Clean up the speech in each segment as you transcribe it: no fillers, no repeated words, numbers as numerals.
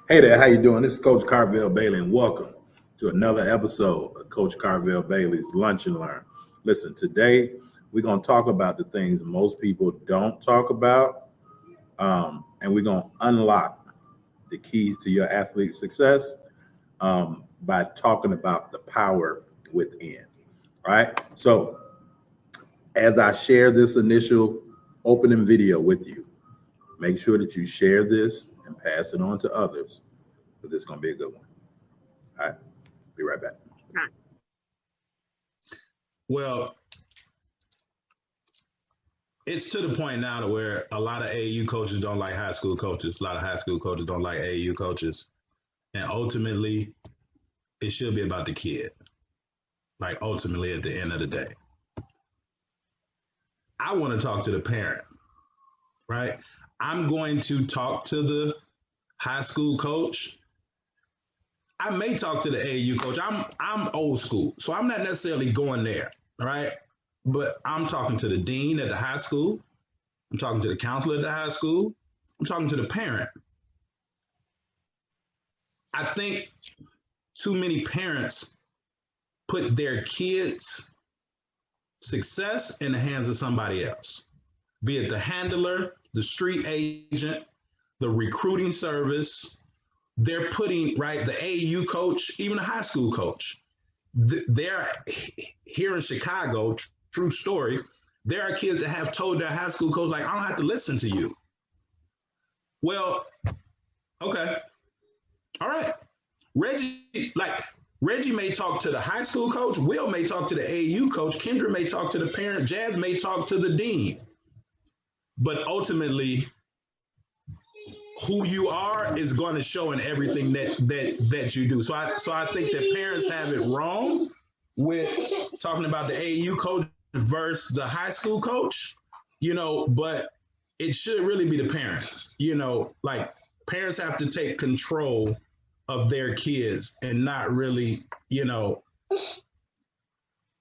Hey there, how you doing? This is Coach Carvel Bailey, and welcome to another episode of Coach Carvel Bailey's Lunch and Learn. Listen, today we're going to talk about the things most people don't talk about, and we're going to unlock the keys to your athlete success by talking about the power within. All right. So, as I share this initial opening video with you, make sure that you share this and pass it on to others. So this is going to be a good one. All right. Be right back. Well, it's to the point now to where a lot of AAU coaches don't like high school coaches. A lot of high school coaches don't like AAU coaches. And ultimately, it should be about the kid. Like ultimately at the end of the day. I want to talk to the parent, right? I'm going to talk to the high school coach. I may talk to the AAU coach. I'm old school, so I'm not necessarily going there, right? But I'm talking to the dean at the high school. I'm talking to the counselor at the high school. I'm talking to the parent. I think too many parents put their kids' success in the hands of somebody else, be it the handler, the street agent, the recruiting service. They're putting, right, the AAU coach, even the high school coach. They're here in Chicago, true story. There are kids that have told their high school coach, like, I don't have to listen to you. Well, okay. All right. Reggie may talk to the high school coach. Will may talk to the AAU coach. Kendra may talk to the parent. Jazz may talk to the dean. But ultimately, who you are is going to show in everything that you do. So I think that parents have it wrong with talking about the AAU coach versus the high school coach, but it should really be the parent. Like parents have to take control of their kids and not really,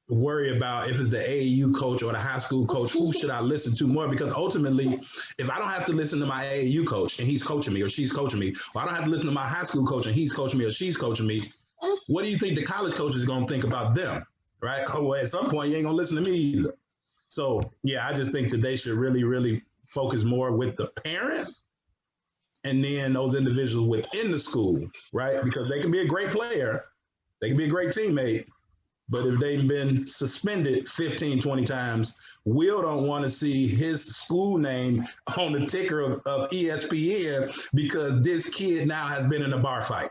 worry about if it's the AAU coach or the high school coach, who should I listen to more? Because ultimately, if I don't have to listen to my AAU coach and he's coaching me or she's coaching me, or I don't have to listen to my high school coach and he's coaching me or she's coaching me, what do you think the college coach is going to think about them, right? Oh, well, at some point, you ain't going to listen to me either. So, yeah, I just think that they should really, really focus more with the parent and then those individuals within the school, right? Because they can be a great player. They can be a great teammate. But if they've been suspended 15, 20 times, Will don't want to see his school name on the ticker of ESPN because this kid now has been in a bar fight.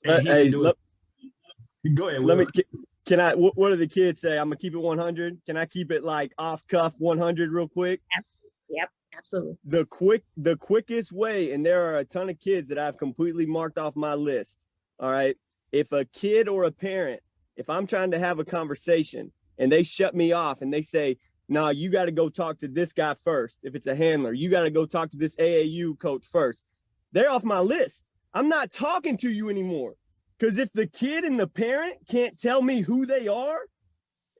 And he can do it. Go ahead, Will. Can I, what do the kids say? I'm going to keep it 100. Can I keep it like off cuff 100 real quick? Yep, absolutely. The quickest way, and there are a ton of kids that I've completely marked off my list. All right. If a kid or a parent, if I'm trying to have a conversation and they shut me off and they say, no, you got to go talk to this guy first. If it's a handler, you got to go talk to this AAU coach first. They're off my list. I'm not talking to you anymore. Because if the kid and the parent can't tell me who they are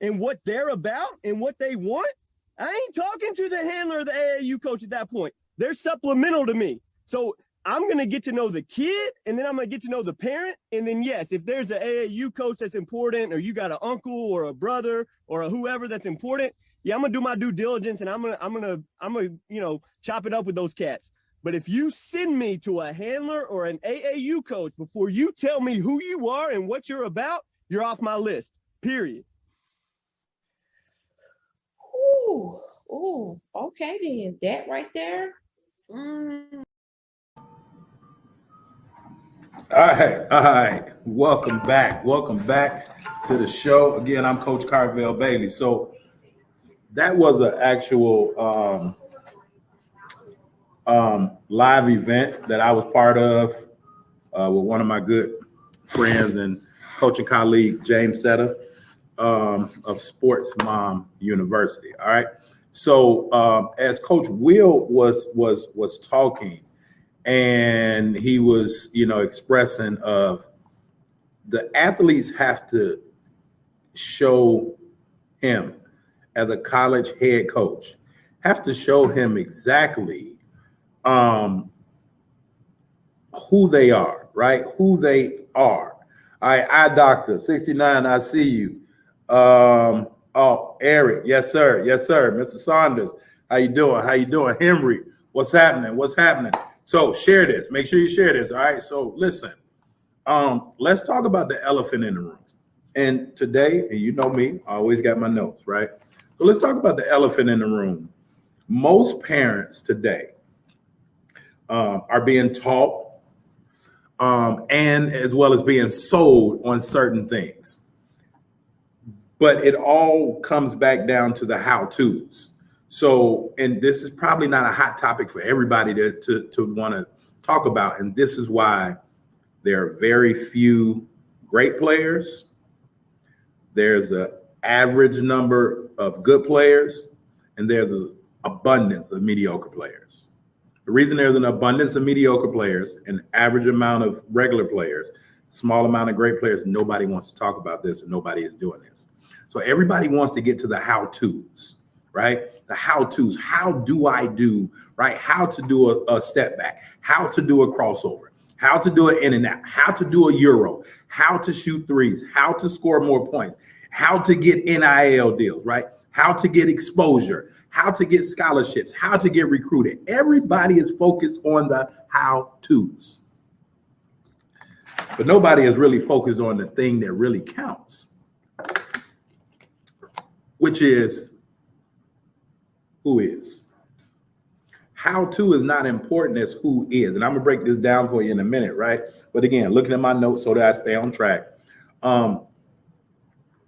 and what they're about and what they want, I ain't talking to the handler or the AAU coach at that point. They're supplemental to me. So I'm going to get to know the kid, and then I'm going to get to know the parent. And then, yes, if there's an AAU coach that's important, or you got an uncle or a brother or a whoever that's important, yeah, I'm going to do my due diligence, and I'm going to chop it up with those cats. But if you send me to a handler or an AAU coach before you tell me who you are and what you're about, you're off my list, period. Ooh, okay then. That right there. All right. Welcome back to the show. Again, I'm Coach Carvel Bailey. So that was an actual live event that I was part of with one of my good friends and coaching colleague, James Setta, of Sports Mom University. All right. So as Coach Will was talking, and he was, expressing of the athletes have to show him as a college head coach, have to show him exactly who they are, right? Who they are. All right, eye doctor, 69, I see you. Oh, Eric, yes, sir. Yes, sir. Mr. Saunders, how you doing? How you doing? Henry, what's happening? What's happening? So share this. Make sure you share this. All right. So listen, let's talk about the elephant in the room. And today, and you know me, I always got my notes, right? So let's talk about the elephant in the room. Most parents today are being taught and as well as being sold on certain things. But it all comes back down to the how-tos. So, and this is probably not a hot topic for everybody to want to talk about. And this is why there are very few great players. There's an average number of good players, and there's an abundance of mediocre players. The reason there's an abundance of mediocre players, an average amount of regular players, small amount of great players, nobody wants to talk about this, and nobody is doing this. So everybody wants to get to the how-tos, right? The how-tos. How do I do, right? How to do a step back, how to do a crossover, how to do it in and out, how to do a Euro, how to shoot threes, how to score more points, how to get NIL deals, right? How to get exposure, how to get scholarships, how to get recruited. Everybody is focused on the how-tos. But nobody is really focused on the thing that really counts, which is who is. How to is not important as who is. And I'm gonna break this down for you in a minute, right? But again, looking at my notes so that I stay on track.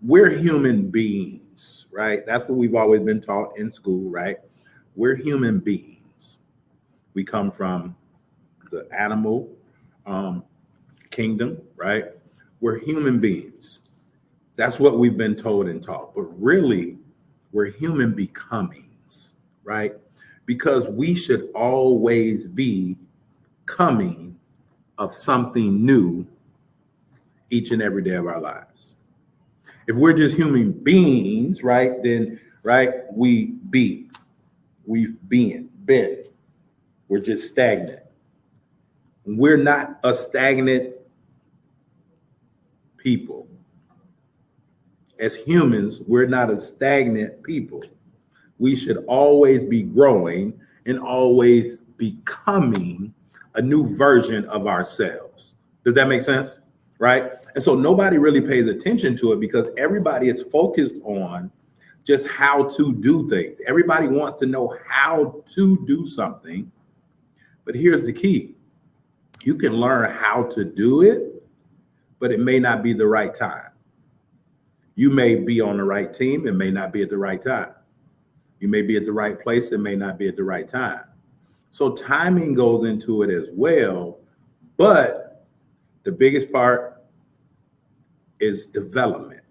We're human beings, right? That's what we've always been taught in school, right? We're human beings. We come from the animal kingdom, right? We're human beings. That's what we've been told and taught. But really, we're human becomings, right? Because we should always be coming of something new each and every day of our lives. If we're just human beings, right, then, right, we've been. We're just stagnant. We're not a stagnant people. As humans, we're not a stagnant people. We should always be growing and always becoming a new version of ourselves. Does that make sense? Right? And so nobody really pays attention to it because everybody is focused on just how to do things. Everybody wants to know how to do something. But here's the key. You can learn how to do it, but it may not be the right time. You may be on the right team, it may not be at the right time. You may be at the right place, it may not be at the right time. So timing goes into it as well, but the biggest part is development.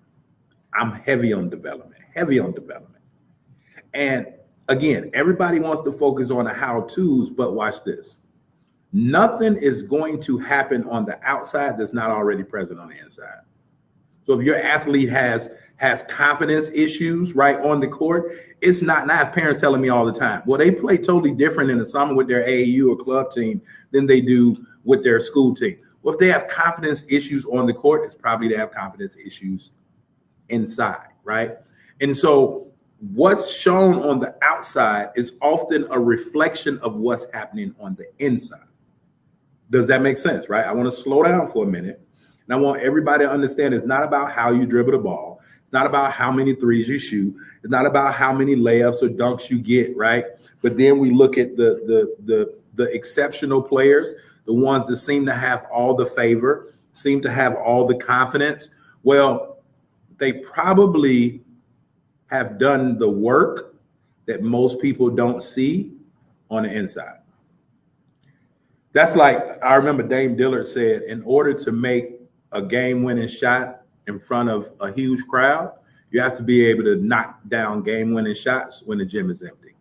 I'm heavy on development. And again, everybody wants to focus on the how-tos, but watch this. Nothing is going to happen on the outside that's not already present on the inside. So if your athlete has confidence issues right on the court, it's not parents telling me all the time, well, they play totally different in the summer with their AAU or club team than they do with their school team. Well, if they have confidence issues on the court, it's probably they have confidence issues inside, right? And so what's shown on the outside is often a reflection of what's happening on the inside. Does that make sense, right? I want to slow down for a minute. And I want everybody to understand it's not about how you dribble the ball. It's not about how many threes you shoot. It's not about how many layups or dunks you get, right? But then we look at the exceptional players, the ones that seem to have all the favor, seem to have all the confidence. Well, they probably have done the work that most people don't see on the inside. That's like, I remember Dame Dillard said, in order to make a game-winning shot in front of a huge crowd, you have to be able to knock down game-winning shots when the gym is empty.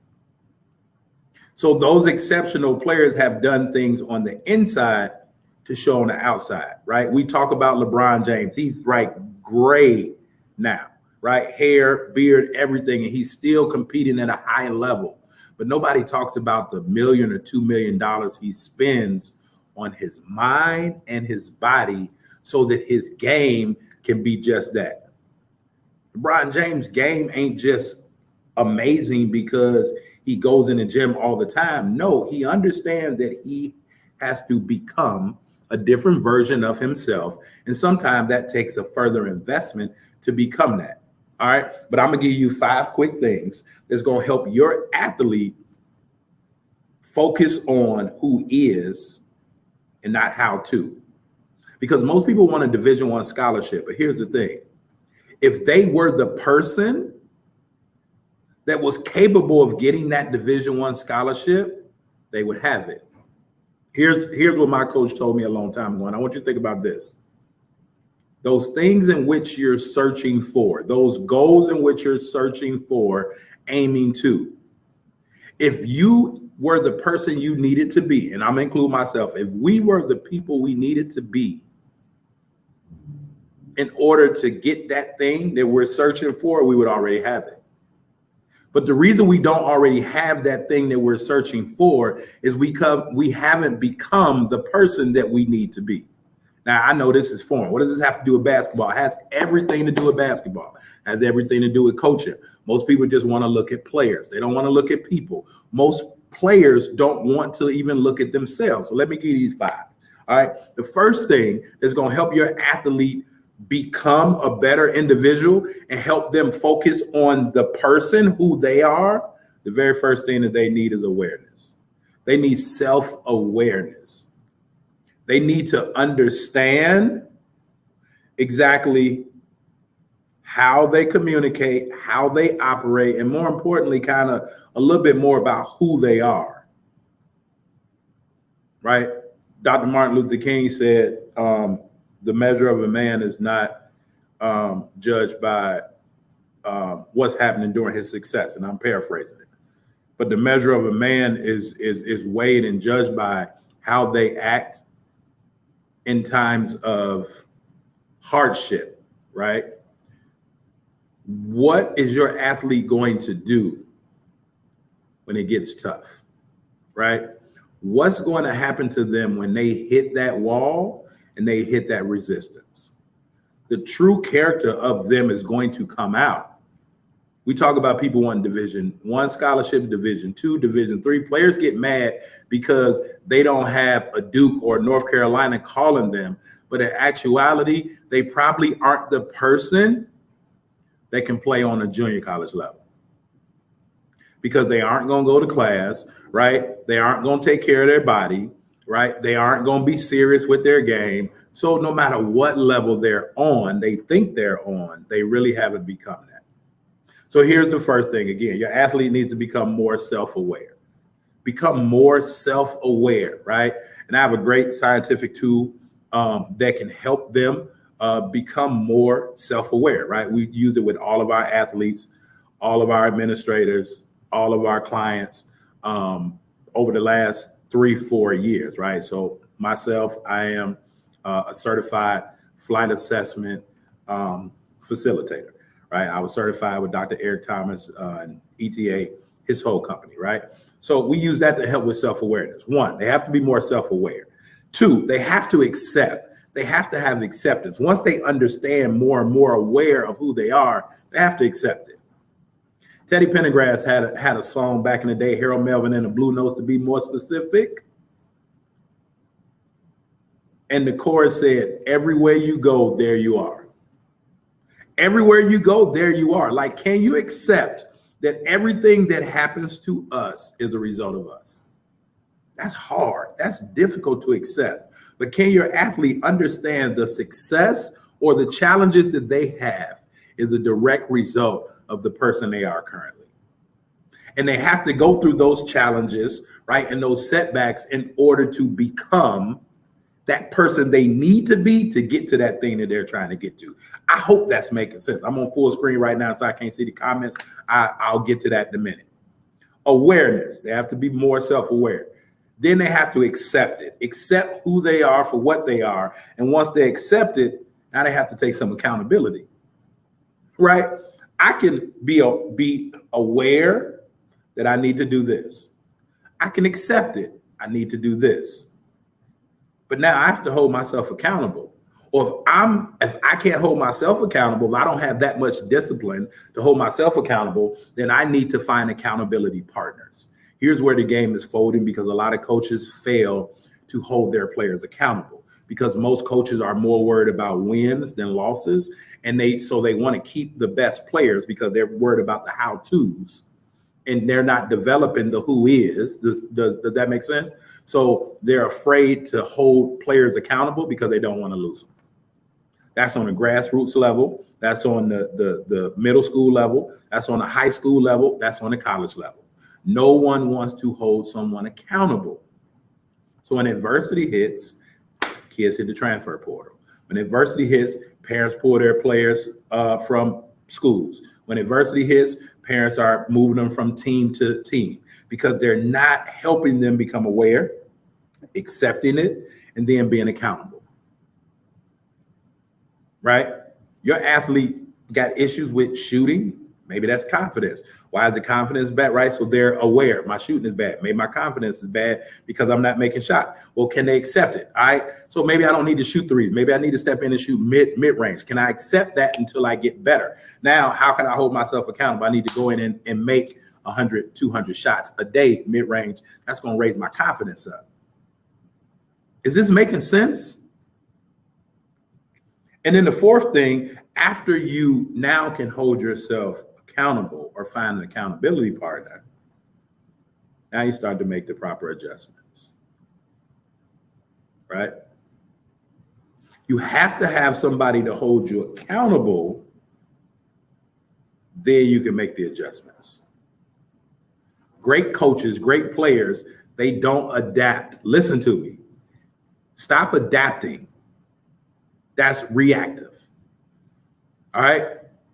So those exceptional players have done things on the inside to show on the outside, right? We talk about LeBron James. He's right gray now, right? Hair, beard, everything, and he's still competing at a high level. But nobody talks about the $1 million or $2 million he spends on his mind and his body so that his game can be just that. LeBron James' game ain't just amazing because he goes in the gym all the time. No, he understands that he has to become a different version of himself. And sometimes that takes a further investment to become that. All right. But I'm going to give you 5 quick things that's going to help your athlete focus on who is and not how to. Because most people want a Division I scholarship. But here's the thing. If they were the person that was capable of getting that Division I scholarship, they would have it. Here's what my coach told me a long time ago, and I want you to think about this. Those things in which you're searching for, those goals in which you're searching for, aiming to. If you were the person you needed to be, and I'm gonna include myself, if we were the people we needed to be in order to get that thing that we're searching for, we would already have it. But the reason we don't already have that thing that we're searching for is we haven't become the person that we need to be. Now, I know this is foreign. What does this have to do with basketball? It has everything to do with basketball. It has everything to do with coaching. Most people just want to look at players. They don't want to look at people. Most players don't want to even look at themselves. So let me give you these 5. All right. The first thing is going to help your athlete become a better individual and help them focus on the person who they are. The very first thing that they need is awareness. They need self-awareness. They need to understand exactly how they communicate, how they operate, and more importantly, kind of a little bit more about who they are. Right? Dr. Martin Luther King said, the measure of a man is not judged by what's happening during his success. And I'm paraphrasing it. But the measure of a man is weighed and judged by how they act in times of hardship, right? What is your athlete going to do when it gets tough, right? What's going to happen to them when they hit that wall and they hit that resistance? The true character of them is going to come out. We talk about people wanting Division I scholarship, Division II, Division III. Players get mad because they don't have a Duke or North Carolina calling them. But in actuality, they probably aren't the person that can play on a junior college level. Because they aren't going to go to class, right? They aren't going to take care of their body, right? They aren't going to be serious with their game. So no matter what level they're on, they think they're on, they really haven't become that. So here's the first thing. Again, your athlete needs to become more self-aware. Become more self-aware, right? And I have a great scientific tool that can help them become more self-aware, right? We use it with all of our athletes, all of our administrators, all of our clients over the last 3-4 years, right? So myself, I am a certified flight assessment facilitator, right? I was certified with Dr. Eric Thomas and ETA, his whole company, right? So we use that to help with self-awareness. 1, they have to be more self-aware. 2, they have to accept. They have to have acceptance. Once they understand more and more aware of who they are, they have to accept it. Teddy Pendergrass had a song back in the day, Harold Melvin and the Blue Notes, to be more specific. And the chorus said, everywhere you go, there you are. Everywhere you go, there you are. Like, can you accept that everything that happens to us is a result of us? That's hard. That's difficult to accept. But can your athlete understand the success or the challenges that they have is a direct result of the person they are currently? And they have to go through those challenges, right, and those setbacks in order to become that person they need to be to get to that thing that they're trying to get to. I hope that's making sense. I'm on full screen right now, so I can't see the comments. I'll get to that in a minute. Awareness. They have to be more self-aware. Then they have to accept it, accept who they are for what they are. And once they accept it, now they have to take some accountability, right? I can be aware that I need to do this. I can accept it. I need to do this. But now I have to hold myself accountable. Or if I can't hold myself accountable, if I don't have that much discipline to hold myself accountable, then I need to find accountability partners. Here's where the game is folding, because a lot of coaches fail to hold their players accountable, because most coaches are more worried about wins than losses. And they want to keep the best players because they're worried about the how-tos, and they're not developing the who is. Does that make sense? So they're afraid to hold players accountable because they don't want to lose them. That's on the grassroots level. That's on the middle school level. That's on the high school level. That's on the college level. No one wants to hold someone accountable. So when adversity hits, kids hit the transfer portal. When adversity hits, parents pull their players from schools. When adversity hits, parents are moving them from team to team because they're not helping them become aware, accepting it, and then being accountable. Right? Your athlete got issues with shooting. Maybe that's confidence. Why is the confidence bad? Right? So they're aware. My shooting is bad. Maybe my confidence is bad because I'm not making shots. Well, can they accept it? All right. So maybe I don't need to shoot threes. Maybe I need to step in and shoot mid-range. Can I accept that until I get better? Now, how can I hold myself accountable? I need to go in and make 100, 200 shots a day mid-range. That's going to raise my confidence up. Is this making sense? And then the fourth thing, after you now can hold yourself accountable or find an accountability partner, now you start to make the proper adjustments, right? You have to have somebody to hold you accountable. Then you can make the adjustments. Great coaches, great players, they don't adapt. Listen to me. Stop adapting. That's reactive. All right?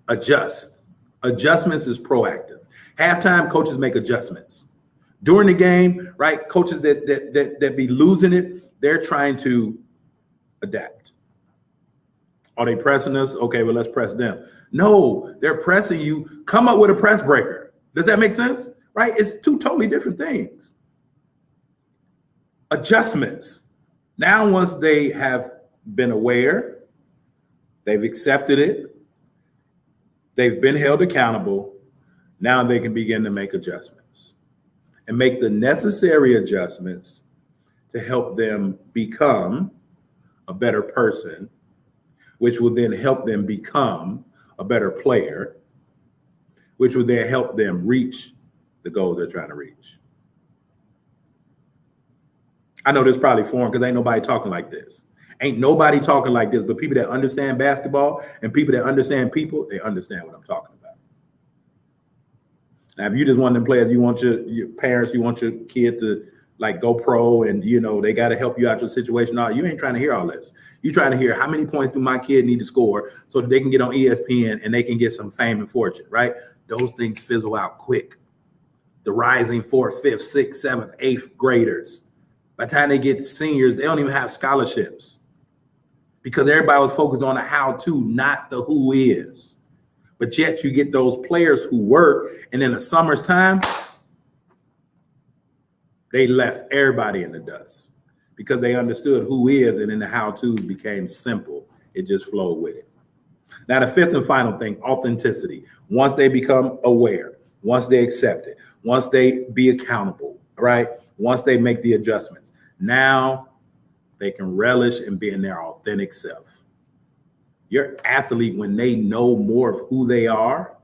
Adjust. Adjustments is proactive. Halftime, coaches make adjustments. During the game, right? Coaches that be losing it, they're trying to adapt. Are they pressing us? Okay, well, let's press them. No, they're pressing you. Come up with a press breaker. Does that make sense? Right? It's two totally different things. Adjustments. Now, once they have been aware, they've accepted it, they've been held accountable, now they can begin to make adjustments and make the necessary adjustments to help them become a better person, which will then help them become a better player, which will then help them reach the goal they're trying to reach. I know this is probably foreign because ain't nobody talking like this. Ain't nobody talking like this, but people that understand basketball and people that understand people, they understand what I'm talking about. Now, if you just want them players, you want your parents, you want your kid to like go pro and, you know, they got to help you out your situation. No, you ain't trying to hear all this. You're trying to hear how many points do my kid need to score so that they can get on ESPN and they can get some fame and fortune, right? Those things fizzle out quick. The rising 4th, 5th, 6th, 7th, 8th graders, by the time they get to seniors, they don't even have scholarships because everybody was focused on the how-to, not the who is. But yet you get those players who work, and in the summer's time, they left everybody in the dust because they understood who is, and then the how-to became simple. It just flowed with it. Now, the fifth and final thing, authenticity. Once they become aware, once they accept it, once they be accountable, right? Once they make the adjustments, now they can relish in being their authentic self. Your athlete, when they know more of who they are,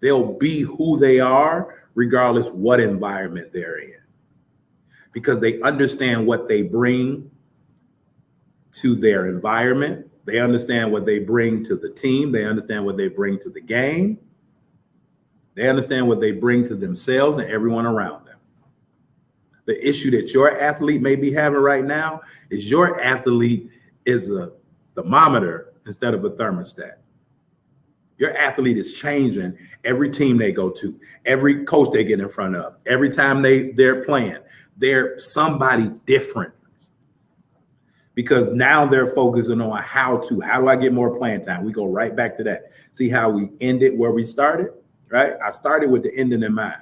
they'll be who they are regardless what environment they're in, because they understand what they bring to their environment. They understand what they bring to the team. They understand what they bring to the game. They understand what they bring to themselves and everyone around them. The issue that your athlete may be having right now is your athlete is a thermometer instead of a thermostat. Your athlete is changing every team they go to, every coach they get in front of, every time they're playing. They're somebody different because now they're focusing on how do I get more playing time? We go right back to that. See how we ended where we started, right? I started with the ending in mind.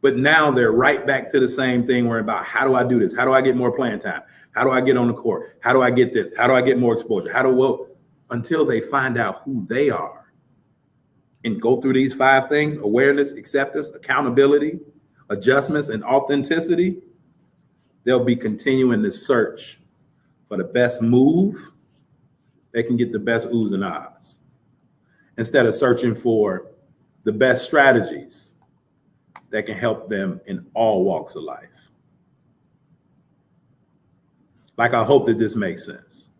But now they're right back to the same thing. Worrying about, how do I do this? How do I get more playing time? How do I get on the court? How do I get this? How do I get more exposure? Until they find out who they are and go through these 5 things: awareness, acceptance, accountability, adjustments, and authenticity, they'll be continuing to search for the best move. They can get the best oohs and ahs instead of searching for the best strategies that can help them in all walks of life. Like, I hope that this makes sense.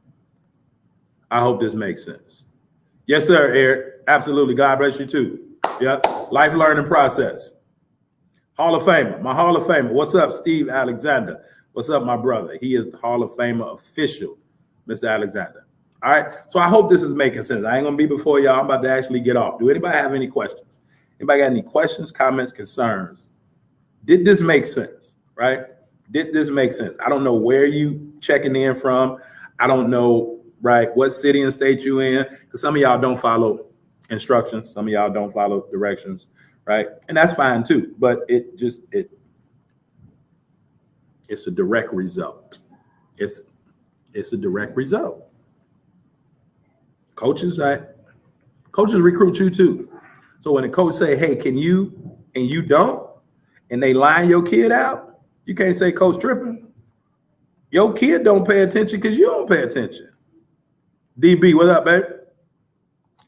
I hope this makes sense. Yes, sir, Eric. Absolutely. God bless you too. Yep. Life learning process. Hall of Famer. My Hall of Famer. What's up, Steve Alexander? What's up, my brother? He is the Hall of Famer official, Mr. Alexander. All right. So I hope this is making sense. I ain't going to be before y'all. I'm about to actually get off. Do anybody have any questions? Anybody got any questions, comments, concerns? Did this make sense? Right? Did this make sense? I don't know where you checking in from. I don't know, right, what city and state you in, because some of y'all don't follow instructions. Some of y'all don't follow directions, right? And that's fine too, but it's a direct result. It's a direct result. Coaches recruit you too. So when a coach say, hey, can you, and you don't, and they line your kid out, you can't say coach tripping. Your kid don't pay attention because you don't pay attention. DB, what up, babe?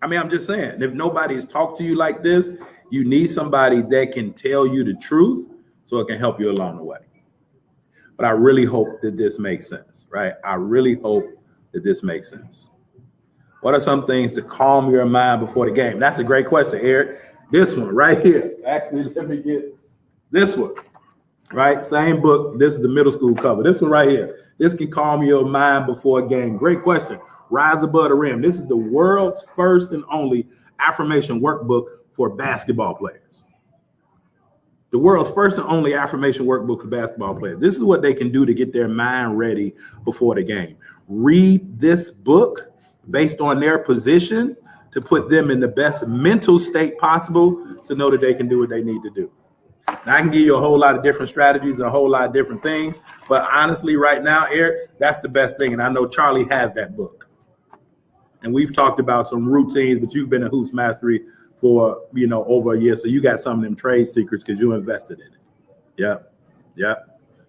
I mean, I'm just saying, if nobody's talked to you like this, you need somebody that can tell you the truth so it can help you along the way. But I really hope that this makes sense, right? I really hope that this makes sense. What are some things to calm your mind before the game? That's a great question, Eric. This one right here. Actually, let me get this one, right? Same book. This is the middle school cover. This one right here. This can calm your mind before a game. Great question. Rise Above the Rim. This is the world's first and only affirmation workbook for basketball players. The world's first and only affirmation workbook for basketball players. This is what they can do to get their mind ready before the game. Read this book based on their position to put them in the best mental state possible to know that they can do what they need to do. Now, I can give you a whole lot of different strategies, a whole lot of different things, but honestly, right now, Eric, that's the best thing. And I know Charlie has that book. And we've talked about some routines, but you've been in Hoops Mastery for, over a year. So you got some of them trade secrets because you invested in it. Yep.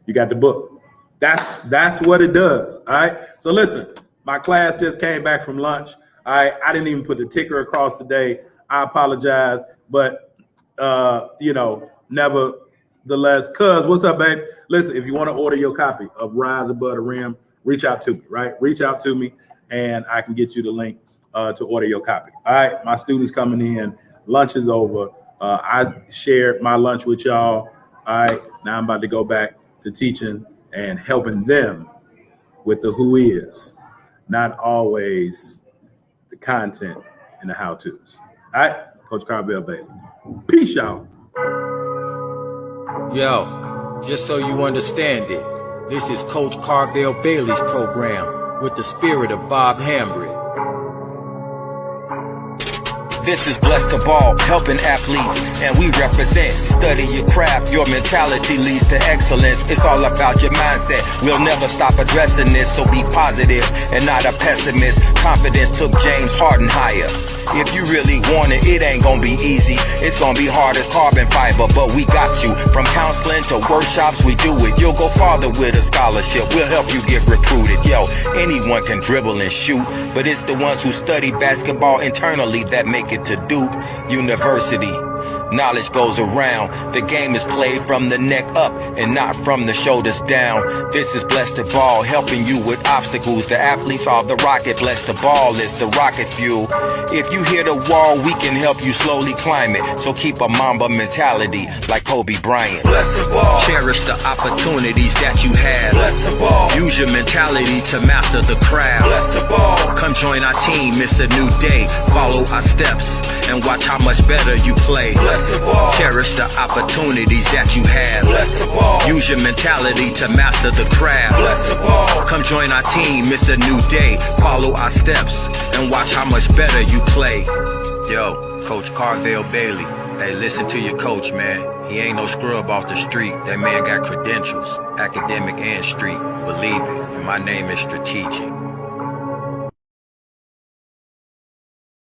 You got the book. That's what it does. All right. So listen, my class just came back from lunch. All right. I didn't even put the ticker across today. I apologize. But, nevertheless, cuz, what's up, babe? Listen, if you want to order your copy of Rise Above the Rim, reach out to me, right? Reach out to me, and I can get you the link to order your copy. All right, my students coming in. Lunch is over. I shared my lunch with y'all. All right, now I'm about to go back to teaching and helping them with the who is, not always the content and the how-tos. All right, Coach Carvel Bailey. Peace, y'all. Yo, just so you understand it, this is Coach Carvel Bailey's program with the spirit of Bob Hambry. This is Bless the Ball, helping athletes, and we represent. Study your craft, your mentality leads to excellence. It's all about your mindset. We'll never stop addressing this, so be positive and not a pessimist. Confidence took James Harden higher. If you really want it, it ain't gonna be easy. It's gonna be hard as carbon fiber, but we got you. From counseling to workshops, we do it. You'll go farther with a scholarship. We'll help you get recruited. Yo, anyone can dribble and shoot, but it's the ones who study basketball internally that make it to Duke University. Knowledge goes around. The game is played from the neck up and not from the shoulders down. This is Bless the Ball, helping you with obstacles. The athletes are the rocket. Bless the Ball is the rocket fuel. If you hit a wall, we can help you slowly climb it. So keep a Mamba mentality like Kobe Bryant. Bless the Ball. Cherish the opportunities that you have. Bless the Ball. Use your mentality to master the craft. Bless the Ball. Come join our team. It's a new day. Follow our steps and watch how much better you play. Bless the Ball. Cherish the opportunities that you have. Bless the Ball. Use your mentality to master the craft. Bless the Ball. Come join our team. It's a new day. Follow our steps and watch how much better you play. Yo, Coach Carvel Bailey. Hey, listen to your coach, man. He ain't no scrub off the street. That man got credentials, academic and street. Believe it, and my name is strategic.